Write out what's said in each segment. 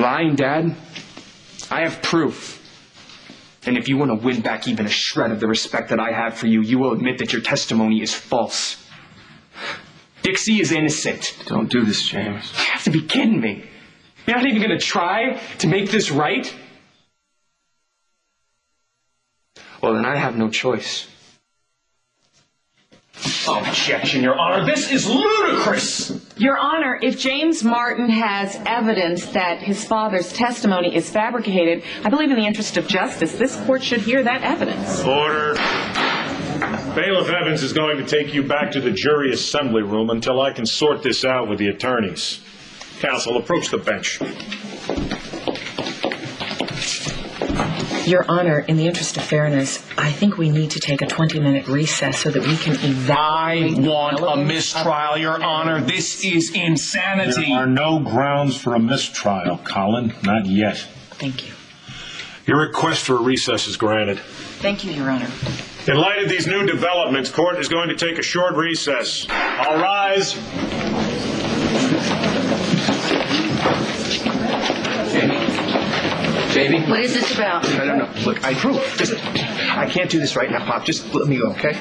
You're lying, Dad. I have proof. And if you want to win back even a shred of the respect that I have for you, you will admit that your testimony is false. Dixie is innocent. Don't do this, James. You have to be kidding me. You're not even going to try to make this right? Well, then I have no choice. Objection, Your Honor. This is ludicrous! Your Honor, if James Martin has evidence that his father's testimony is fabricated, I believe in the interest of justice, this court should hear that evidence. Order. Bailiff Evans is going to take you back to the jury assembly room until I can sort this out with the attorneys. Counsel, approach the bench. Your Honor, in the interest of fairness, I think we need to take a 20-minute recess so that we can evaluate... I want a mistrial, Your Honor. This is insanity. There are no grounds for a mistrial, Colin. Not yet. Thank you. Your request for a recess is granted. Thank you, Your Honor. In light of these new developments, court is going to take a short recess. All rise. Baby? What is this about? No. Look, I can't do this right now, Pop. Just let me go, okay?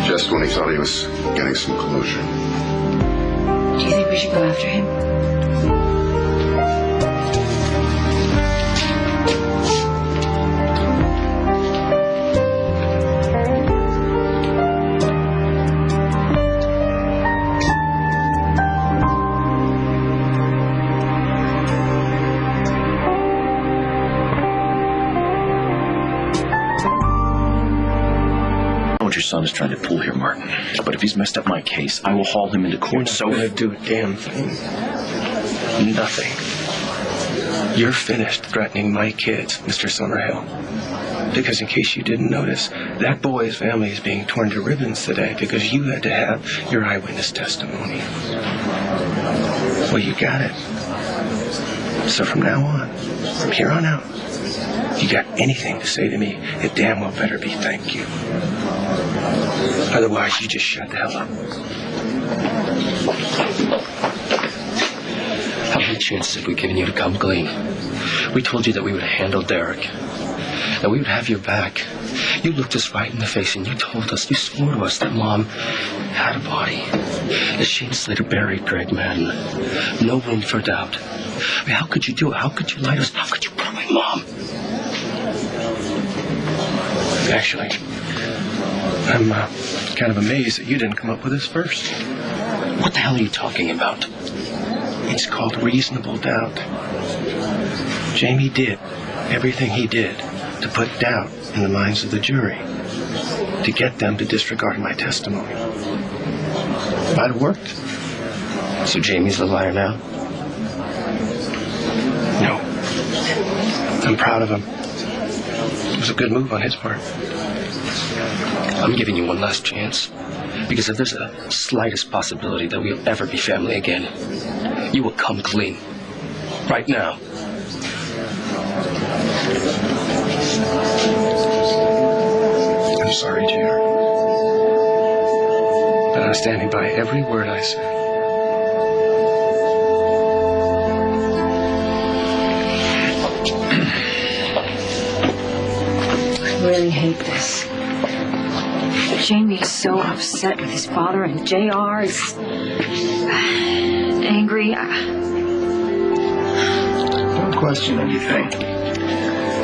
Just when he thought he was getting some closure. Do you think we should go after him? Your son is trying to pull here, Martin. But if he's messed up my case, I will haul him into court. You're not going to do a damn thing. Nothing. You're finished threatening my kids, Mr. Summerhill. Because in case you didn't notice, that boy's family is being torn to ribbons today because you had to have your eyewitness testimony. Well, you got it. So from now on, from here on out, you got anything to say to me, it damn well better be thank you. Otherwise, you just shut the hell up. How many chances have we given you to come clean? We told you that we would handle Derek, that we would have your back. You looked us right in the face and you told us, you swore to us that Mom had a body, that Shane Slater buried Greg Madden. No room for doubt. I mean, how could you do it? How could you lie to us? How could you ruin my Mom? Actually, I'm kind of amazed that you didn't come up with this first. What the hell are you talking about? It's called reasonable doubt. Jamie did everything he did to put doubt in the minds of the jury, to get them to disregard my testimony. But it worked. So Jamie's the liar now? No. I'm proud of him. It was a good move on his part. I'm giving you one last chance. Because if there's the slightest possibility that we'll ever be family again, you will come clean. Right now. I'm sorry, Junior. But I'm standing by every word I said. I really hate this. Jamie is so upset with his father, and JR is angry. Don't question anything.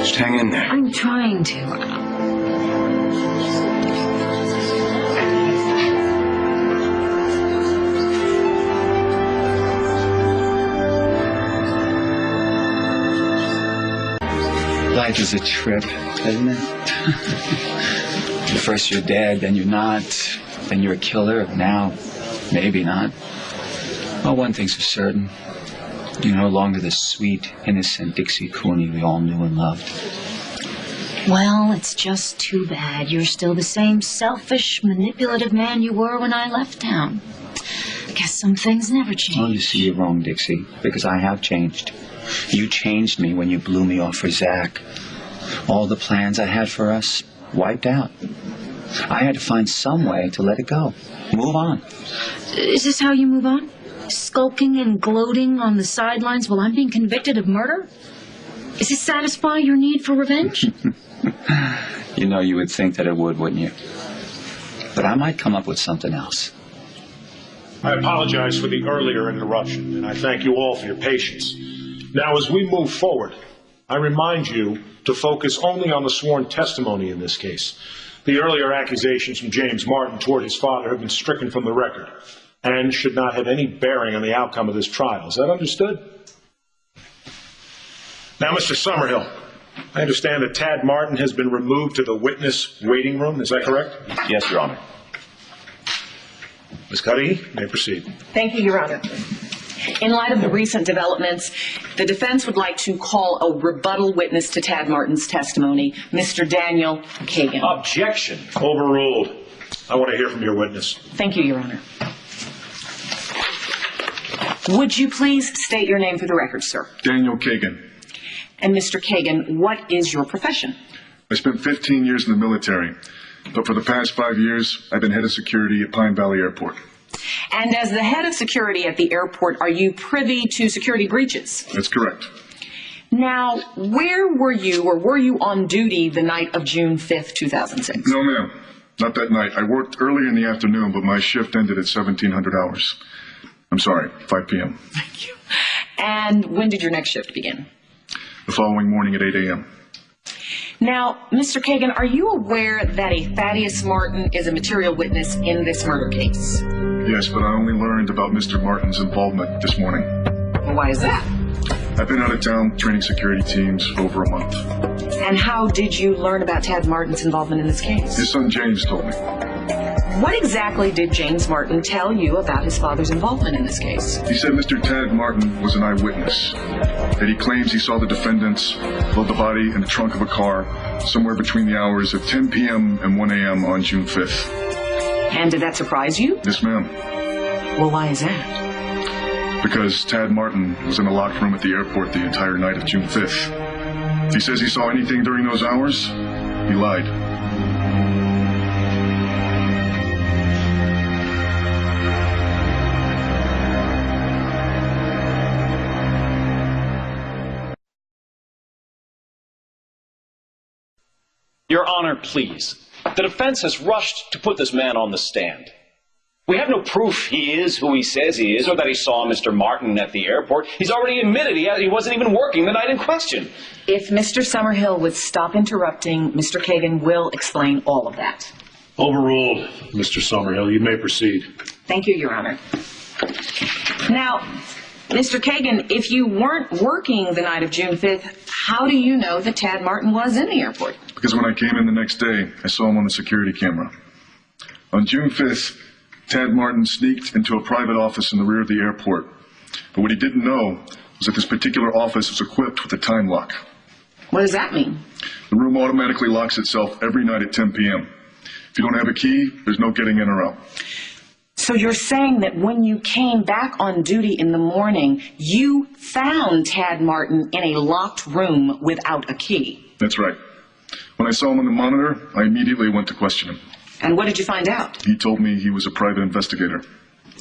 Just hang in there. I'm trying to. Life is a trip, isn't it? First you're dead, then you're not, then you're a killer, now maybe not. Well, one thing's for certain. You're no longer the sweet, innocent Dixie Cooney we all knew and loved. Well, it's just too bad. You're still the same selfish, manipulative man you were when I left town. I guess some things never change. Oh, you see, you're wrong, Dixie, because I have changed. You changed me when you blew me off for Zach. All the plans I had for us wiped out. I had to find some way to let it go. Move on. Is this how you move on? Skulking and gloating on the sidelines while I'm being convicted of murder? Does this satisfy your need for revenge? You know, you would think that it would, wouldn't you? But I might come up with something else. I apologize for the earlier interruption, and I thank you all for your patience. Now, as we move forward, I remind you to focus only on the sworn testimony in this case. The earlier accusations from James Martin toward his father have been stricken from the record and should not have any bearing on the outcome of this trial. Is that understood? Now, Mr. Summerhill, I understand that Tad Martin has been removed to the witness waiting room. Is that correct? Yes, Your Honor. Ms. Cuddy, you may proceed. Thank you, Your Honor. In light of the recent developments, the defense would like to call a rebuttal witness to Tad Martin's testimony, Mr. Daniel Kagan. Objection. Overruled. I want to hear from your witness. Thank you, Your Honor. Would you please state your name for the record, sir? Daniel Kagan. And Mr. Kagan, what is your profession? I spent 15 years in the military, but for the past 5 years, I've been head of security at Pine Valley Airport. And as the head of security at the airport, are you privy to security breaches? That's correct. Now, where were you, or were you on duty the night of June 5th, 2006? No, ma'am. Not that night. I worked early in the afternoon, but my shift ended at 1700 hours. I'm sorry, 5 p.m. Thank you. And when did your next shift begin? The following morning at 8 a.m. Now, Mr. Kagan, are you aware that a Thaddeus Martin is a material witness in this murder case? Yes, but I only learned about Mr. Martin's involvement this morning. Well, why is that? I've been out of town training security teams for over a month. And how did you learn about Tad Martin's involvement in this case? His son James told me. What exactly did James Martin tell you about his father's involvement in this case? He said Mr. Tad Martin was an eyewitness, that he claims he saw the defendants load the body in the trunk of a car somewhere between the hours of 10 p.m. and 1 a.m. on June 5th. And did that surprise you? Yes, ma'am. Well, why is that? Because Tad Martin was in a locked room at the airport the entire night of June 5th. If he says he saw anything during those hours, he lied. Your Honor, please. The defense has rushed to put this man on the stand. We have no proof he is who he says he is, or that he saw Mr. Martin at the airport. He's already admitted he wasn't even working the night in question. If Mr. Summerhill would stop interrupting, Mr. Kagan will explain all of that. Overruled, Mr. Summerhill. You may proceed. Thank you, Your Honor. Now, Mr. Kagan, if you weren't working the night of June 5th, how do you know that Tad Martin was in the airport? Because when I came in the next day, I saw him on the security camera. On June 5th, Tad Martin sneaked into a private office in the rear of the airport. But what he didn't know was that this particular office was equipped with a time lock. What does that mean? The room automatically locks itself every night at 10 p.m. If you don't have a key, there's no getting in or out. So you're saying that when you came back on duty in the morning, you found Tad Martin in a locked room without a key? That's right. When I saw him on the monitor, I immediately went to question him. And what did you find out? He told me he was a private investigator.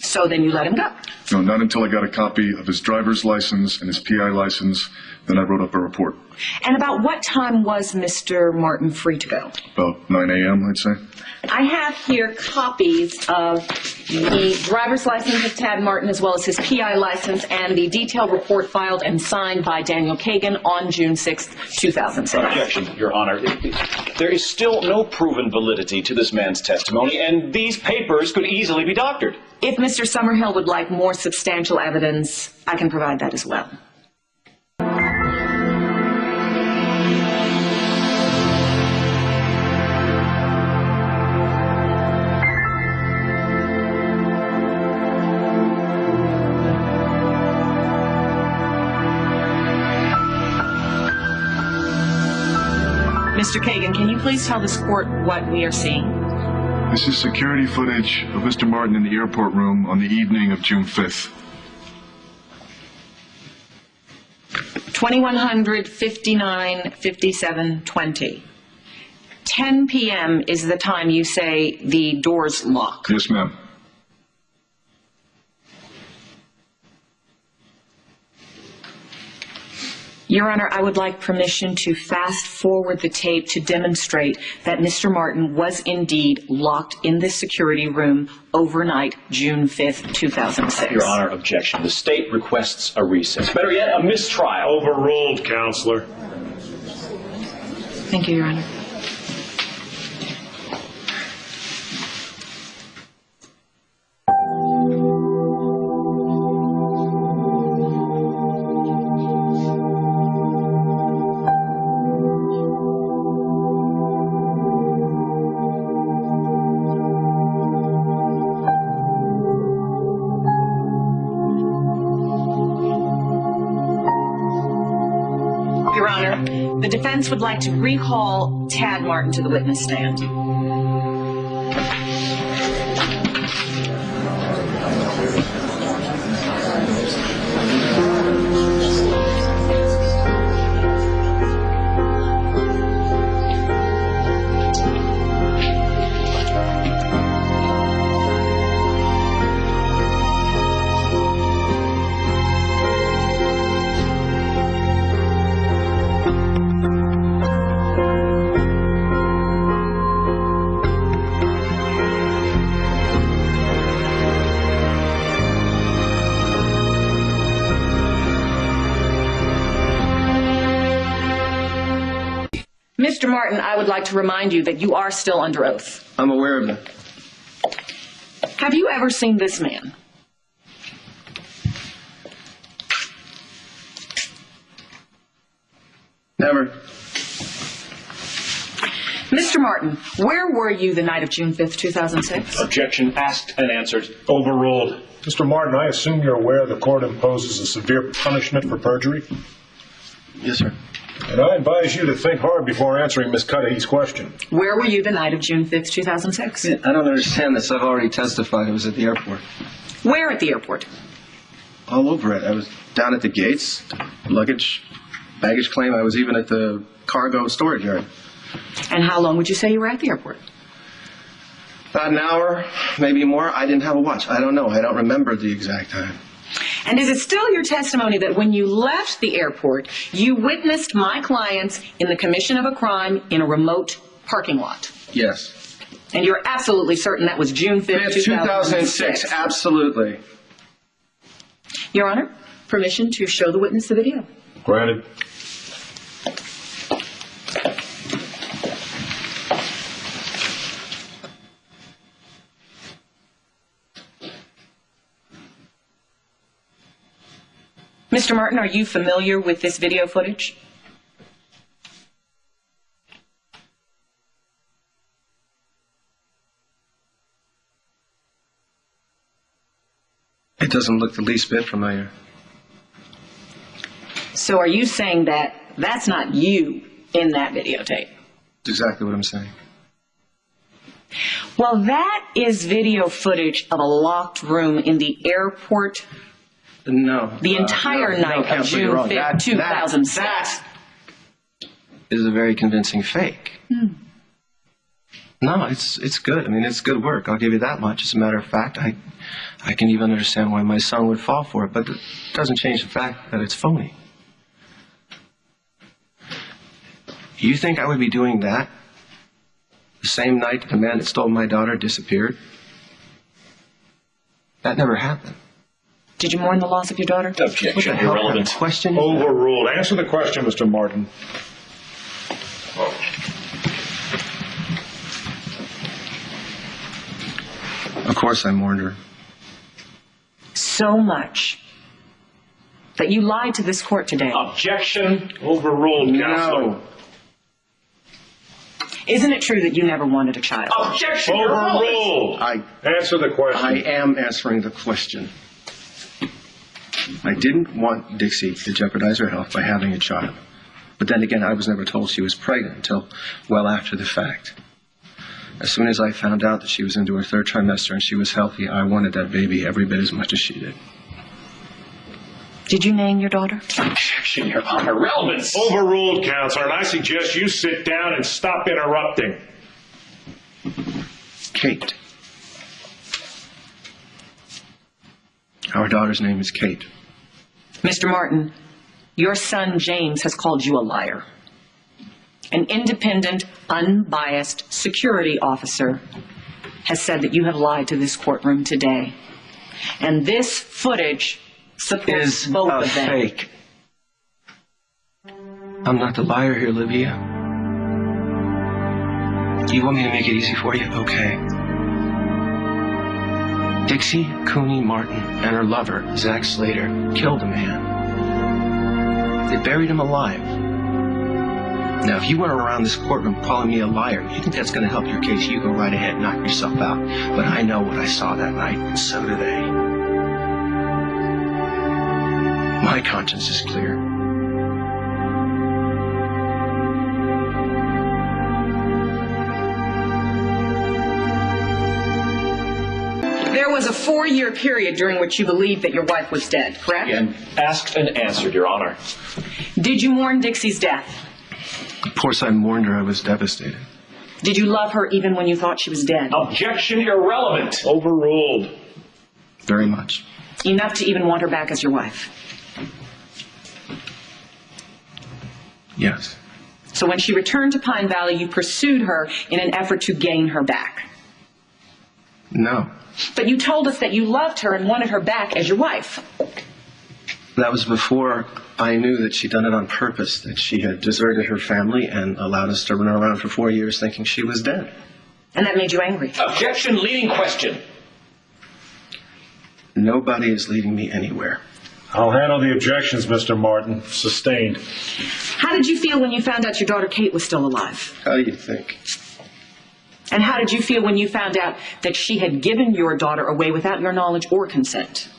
So then you let him go. No, not until I got a copy of his driver's license and his PI license. Then I wrote up a report. And about what time was Mr. Martin free to go? About 9 a.m., I'd say. I have here copies of the driver's license of Tad Martin as well as his PI license and the detailed report filed and signed by Daniel Kagan on June 6, 2006. Objection, Your Honor. There is still no proven validity to this man's testimony, and these papers could easily be doctored. If Mr. Summerhill would like more substantial evidence, I can provide that as well. Mr. Kagan, can you please tell this court what we are seeing? This is security footage of Mr. Martin in the airport room on the evening of June 5th. 2100, 59, 57, 20. 10 p.m. is the time you say the doors lock. Yes, ma'am. Your Honor, I would like permission to fast forward the tape to demonstrate that Mr. Martin was indeed locked in this security room overnight, June 5th, 2006. Your Honor, objection. The state requests a recess. Better yet, a mistrial. Overruled, Counselor. Thank you, Your Honor. Your Honor, the defense would like to recall Tad Martin to the witness stand. Mr. Martin, I would like to remind you that you are still under oath. I'm aware of that. Have you ever seen this man? Never. Mr. Martin, where were you the night of June 5th, 2006? Objection asked and answered. Overruled. Mr. Martin, I assume you're aware the court imposes a severe punishment for perjury? Yes, sir. And I advise you to think hard before answering Ms. Cudahy's question. Where were you the night of June 5th, 2006? I don't understand this. I've already testified. I was at the airport. Where at the airport? All over it. I was down at the gates, luggage, baggage claim. I was even at the cargo storage yard. And how long would you say you were at the airport? About an hour, maybe more. I didn't have a watch. I don't know. I don't remember the exact time. And is it still your testimony that when you left the airport, you witnessed my clients in the commission of a crime in a remote parking lot? Yes. And you're absolutely certain that was June 5th, 2006? Absolutely. Your Honor, permission to show the witness the video. Granted. Mr. Martin, are you familiar with this video footage? It doesn't look the least bit familiar. So are you saying that that's not you in that videotape? That's exactly what I'm saying. Well, that is video footage of a locked room in the airport. No. The entire night of Counselor, June you're wrong. 5th, 2006. That is a very convincing fake. No, it's good. I mean, it's good work. I'll give you that much. As a matter of fact, I can even understand why my son would fall for it, but it doesn't change the fact that it's phony. You think I would be doing that the same night that the man that stole my daughter disappeared? That never happened. Did you mourn the loss of your daughter? Objection. Irrelevant. Question? Overruled. Answer the question, Mr. Martin. Of course I mourned her. So much that you lied to this court today. Objection. Overruled, Counselor. No. Isn't it true that you never wanted a child? Objection. Overruled. Answer the question. I am answering the question. I didn't want Dixie to jeopardize her health by having a child. But then again, I was never told she was pregnant until well after the fact. As soon as I found out that she was into her third trimester and she was healthy, I wanted that baby every bit as much as she did. Did you name your daughter? Objection, Your Honor. Relevance. Overruled, Counselor, and I suggest you sit down and stop interrupting. Kate. Our daughter's name is Kate. Mr. Martin, your son James has called you a liar. An independent, unbiased security officer has said that you have lied to this courtroom today. And this footage supports both of them. Fake. I'm not the liar here, Livia. Do you want me to make it easy for you? Okay. Dixie Cooney Martin and her lover, Zach Slater, killed a man. They buried him alive. Now, if you went around this courtroom calling me a liar, you think that's going to help your case, you go right ahead and knock yourself out. But I know what I saw that night, and so do they. My conscience is clear. There was a 4-year period during which you believed that your wife was dead, correct? And asked and answered, Your Honor. Did you mourn Dixie's death? Of course I mourned her. I was devastated. Did you love her even when you thought she was dead? Objection. Irrelevant. Overruled. Very much. Enough to even want her back as your wife? Yes. So when she returned to Pine Valley, you pursued her in an effort to gain her back? No. But you told us that you loved her and wanted her back as your wife. That was before I knew that she'd done it on purpose, that she had deserted her family and allowed us to run around for 4 years thinking she was dead. And that made you angry? Objection. Leading question. Nobody is leading me anywhere. I'll handle the objections, Mr. Martin. Sustained. How did you feel when you found out your daughter Kate was still alive? How do you think? And how did you feel when you found out that she had given your daughter away without your knowledge or consent?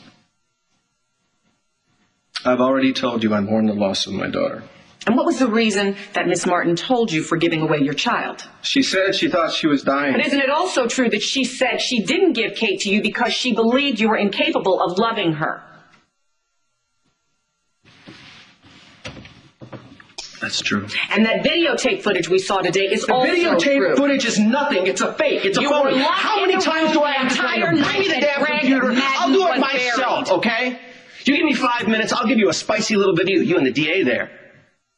I've already told you I mourn the loss of my daughter. And what was the reason that Miss Martin told you for giving away your child? She said she thought she was dying. But isn't it also true that she said she didn't give Kate to you because she believed you were incapable of loving her? That's true. And that videotape footage we saw today is also true. Videotape footage is nothing. It's a fake. It's a phony. How many times do I have to tell you to bring me the damn computer? I'll do it myself, okay? You give me 5 minutes, I'll give you a spicy little video, you and the DA there.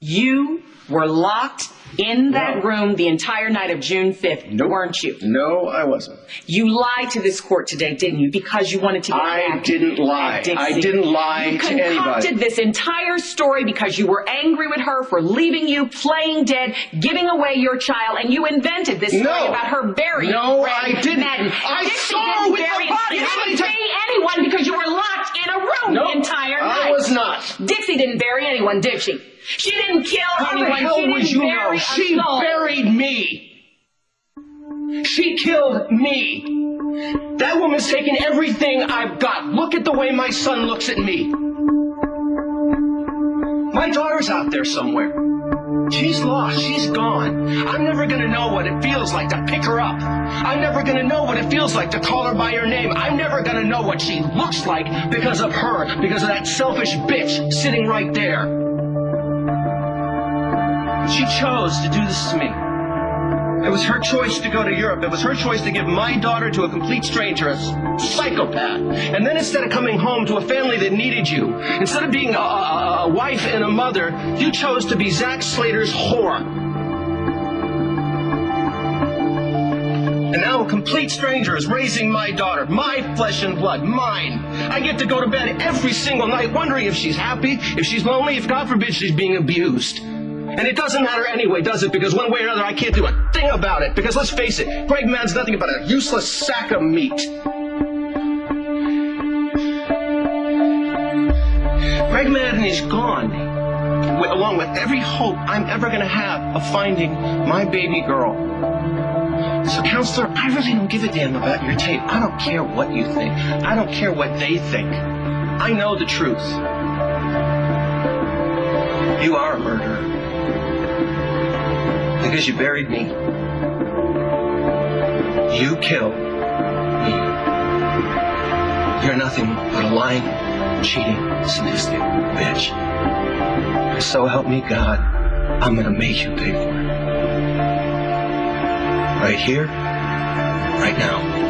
You were locked in that room the entire night of June 5th, weren't you? No, I wasn't. You lied to this court today, didn't you? Because you wanted to get back. I didn't lie. Dixie. I didn't lie to anybody. You concocted this entire story because you were angry with her for leaving you, playing dead, giving away your child, and you invented this story about her burying I didn't. Madden. I Dixie saw her with bury the body. You didn't bury anyone because you were locked in a room the entire night. I was not. Dixie didn't bury anyone, did she? She didn't kill anyone. How the hell would you know? She buried me. She killed me. That woman's taken everything I've got. Look at the way my son looks at me. My daughter's out there somewhere. She's lost. She's gone. I'm never going to know what it feels like to pick her up. I'm never going to know what it feels like to call her by her name. I'm never going to know what she looks like because of her, because of that selfish bitch sitting right there. She chose to do this to me. It was her choice to go to Europe. It was her choice to give my daughter to a complete stranger, a psychopath. And then instead of coming home to a family that needed you, instead of being a wife and a mother, you chose to be Zach Slater's whore. And now a complete stranger is raising my daughter, my flesh and blood, mine. I get to go to bed every single night wondering if she's happy, if she's lonely, if God forbid she's being abused. And it doesn't matter anyway, does it? Because one way or another, I can't do a thing about it. Because let's face it, Greg Madden's nothing but a useless sack of meat. Greg Madden is gone, along with every hope I'm ever going to have of finding my baby girl. So, counselor, I really don't give a damn about your tape. I don't care what you think. I don't care what they think. I know the truth. You are a murderer. Because you buried me. You killed me. You're nothing but a lying, cheating, sadistic bitch. So help me God, I'm gonna make you pay for it. Right here, right now.